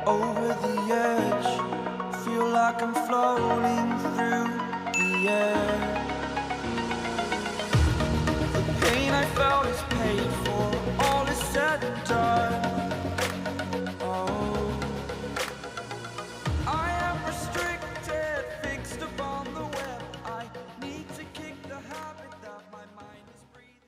over the edge. Feel like I'm floating through the air. The pain I felt is paid for, all is said and done. Oh, I am restricted, fixed upon the web. I need to kick the habit that my mind is breathing.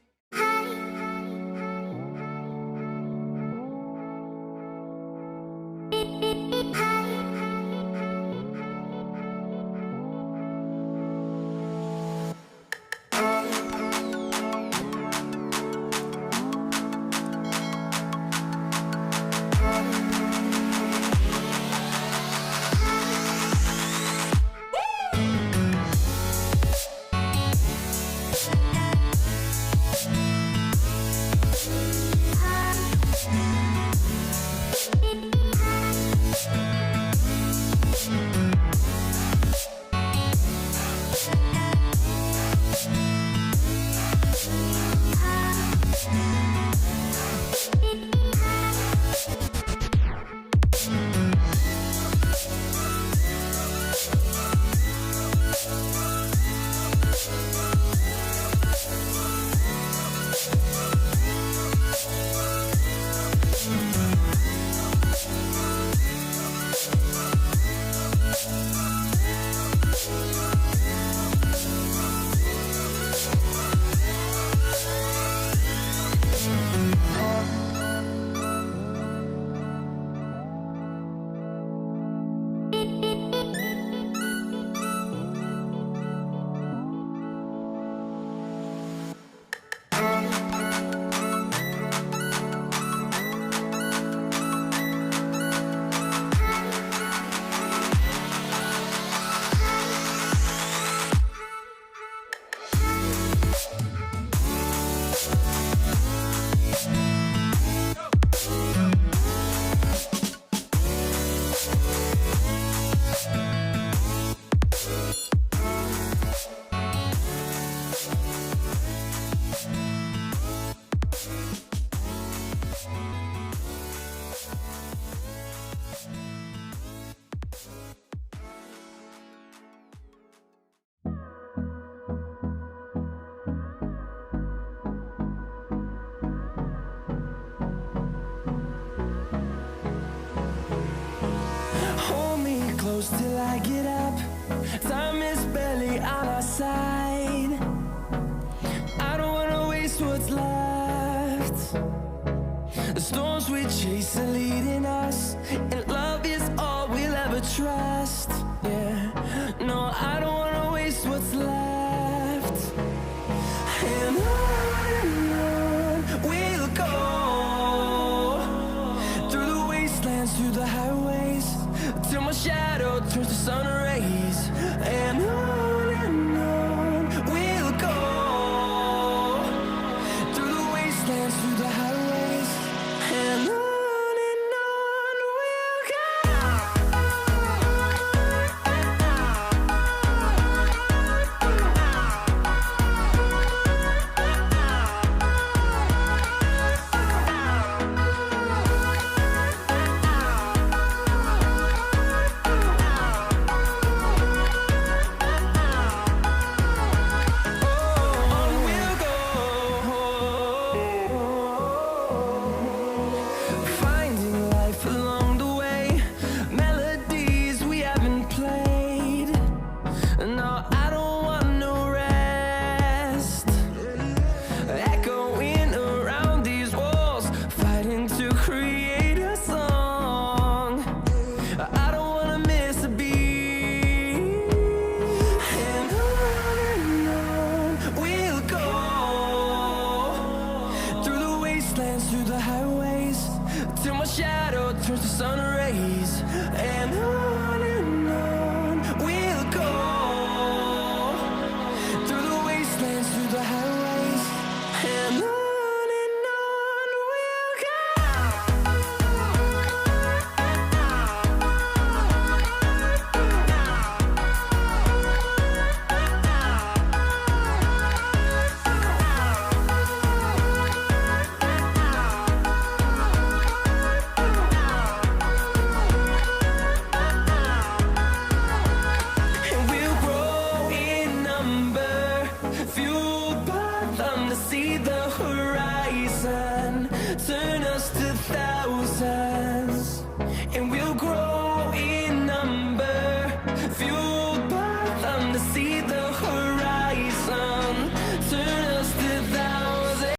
Close till I get up. Time is barely on our side. I don't wanna waste what's left. The storms we chase are leading us, and love is all we'll ever trust. Yeah, no, I don't